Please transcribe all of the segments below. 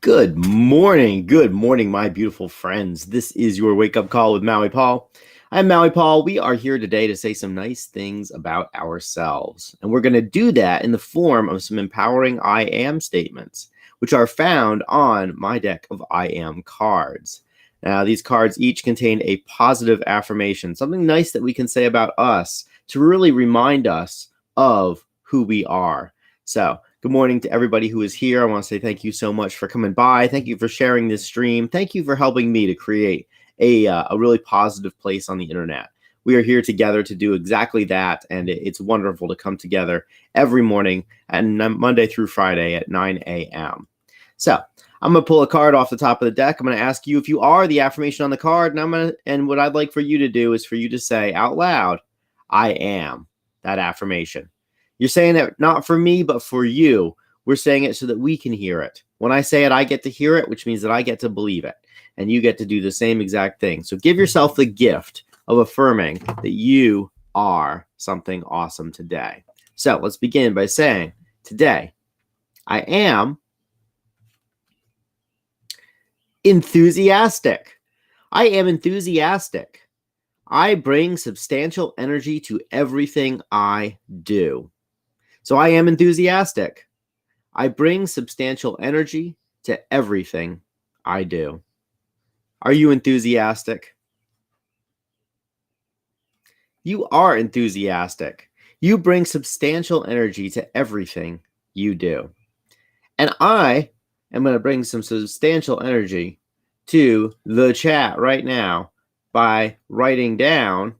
Good morning, my beautiful friends. This is your wake up call with Maui Paul. I'm Maui Paul. We are here today to say some nice things about ourselves. And we're going to do that in the form of some empowering I am statements, which are found on my deck of I am cards. Now, these cards each contain a positive affirmation, something nice that we can say about us to really remind us of who we are. So, good morning to everybody who is here. I want to say thank you so much for coming by. Thank you for sharing this stream. Thank you for helping me to create a really positive place on the internet. We are here together to do exactly that, and it's wonderful to come together every morning and Monday through Friday at 9 a.m. So I'm going to pull a card off the top of the deck. I'm going to ask you if you are the affirmation on the card, and what I'd like for you to do is for you to say out loud, I am that affirmation. You're saying it not for me, but for you. We're saying it so that we can hear it. When I say it, I get to hear it, which means that I get to believe it. And you get to do the same exact thing. So give yourself the gift of affirming that you are something awesome today. So let's begin by saying, today, I am enthusiastic. I am enthusiastic. I bring substantial energy to everything I do. So I am enthusiastic. I bring substantial energy to everything I do. Are you enthusiastic? You are enthusiastic. You bring substantial energy to everything you do. And I am going to bring some substantial energy to the chat right now by writing down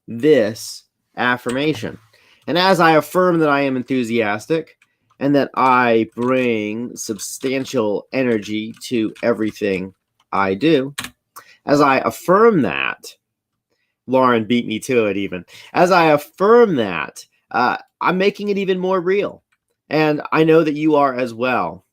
this affirmation. And as I affirm that I am enthusiastic and that I bring substantial energy to everything I do, as I affirm that, Lauren beat me to it even. As I affirm that, I'm making it even more real. And I know that you are as well.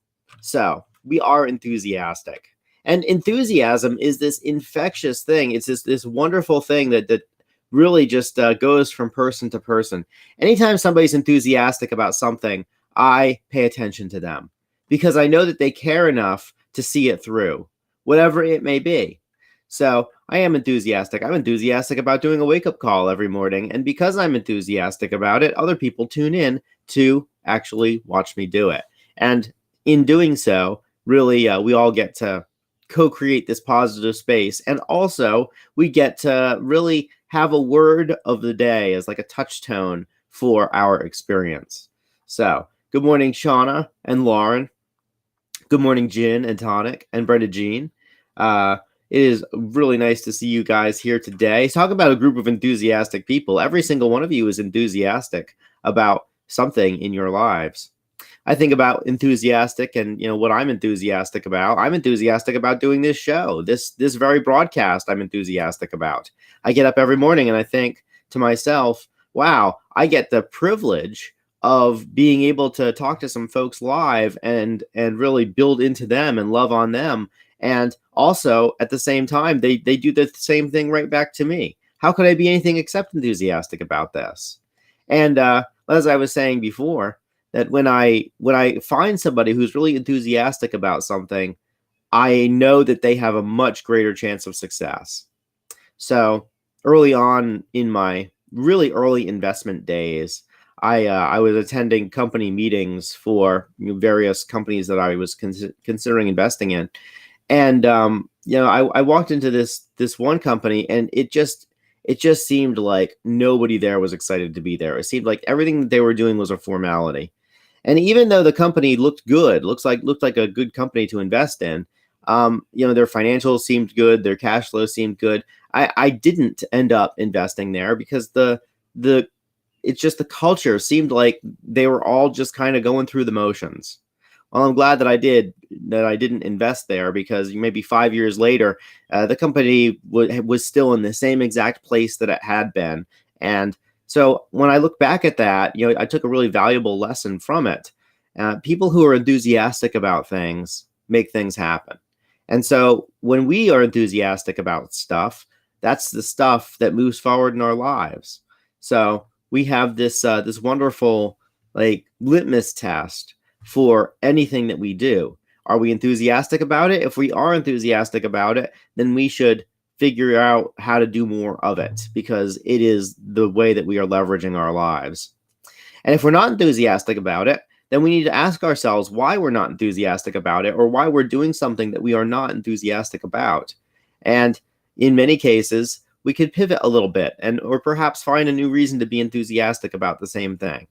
So we are enthusiastic. And enthusiasm is this infectious thing. It's this wonderful thing that really just goes from person to person. Anytime somebody's enthusiastic about something, I pay attention to them because I know that they care enough to see it through, whatever it may be. So I am enthusiastic. I'm enthusiastic about doing a wake-up call every morning. And because I'm enthusiastic about it, other people tune in to actually watch me do it. And in doing so, really, we all get to co-create this positive space. And also, we get to really have a word of the day as like a touchstone for our experience. So, good morning, Shauna and Lauren. Good morning, Jen and Tonic and Brenda Jean. It is really nice to see you guys here today. Talk about a group of enthusiastic people. Every single one of you is enthusiastic about something in your lives. I think about enthusiastic and what I'm enthusiastic about. I'm enthusiastic about doing this show, this very broadcast. I'm enthusiastic about. I get up every morning and I think to myself, wow, I get the privilege of being able to talk to some folks live and really build into them and love on them. And also at the same time, they do the same thing right back to me. How could I be anything except enthusiastic about this? And as I was saying before, that when I find somebody who's really enthusiastic about something, I know that they have a much greater chance of success. So early on in my really early investment days, I was attending company meetings for various companies that I was considering investing in, and I walked into this one company, and it just seemed like nobody there was excited to be there. It seemed like everything that they were doing was a formality. And even though the company looked good, looked like a good company to invest in, their financials seemed good, their cash flow seemed good. I didn't end up investing there because it's just the culture seemed like they were all just kind of going through the motions. Well, I'm glad that I didn't invest there because maybe 5 years later, the company was still in the same exact place that it had been. And so when I look back at that, I took a really valuable lesson from it. People who are enthusiastic about things make things happen. And so when we are enthusiastic about stuff, that's the stuff that moves forward in our lives. So we have this wonderful litmus test for anything that we do. Are we enthusiastic about it? If we are enthusiastic about it, then we should figure out how to do more of it because it is the way that we are leveraging our lives. And if we're not enthusiastic about it, then we need to ask ourselves why we're not enthusiastic about it or why we're doing something that we are not enthusiastic about. And in many cases, we could pivot a little bit and or perhaps find a new reason to be enthusiastic about the same thing.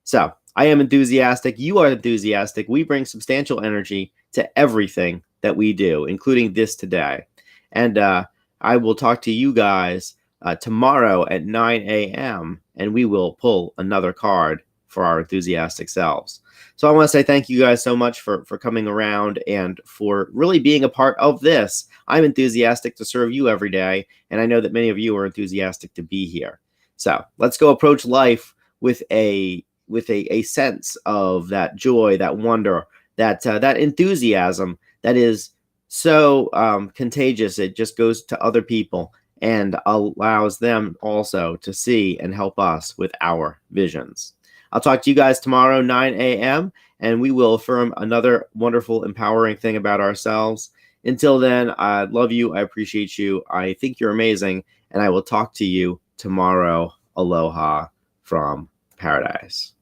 So, I am enthusiastic, you are enthusiastic. We bring substantial energy to everything that we do, including this today. And I will talk to you guys tomorrow at 9 a.m. and we will pull another card for our enthusiastic selves. So I want to say thank you guys so much for coming around and for really being a part of this. I'm enthusiastic to serve you every day, and I know that many of you are enthusiastic to be here. So let's go approach life with a sense of that joy, that wonder, that enthusiasm that is so contagious. It just goes to other people and allows them also to see and help us with our visions. I'll talk to you guys tomorrow, 9 a.m., and we will affirm another wonderful, empowering thing about ourselves. Until then, I love you. I appreciate you. I think you're amazing, and I will talk to you tomorrow. Aloha from paradise.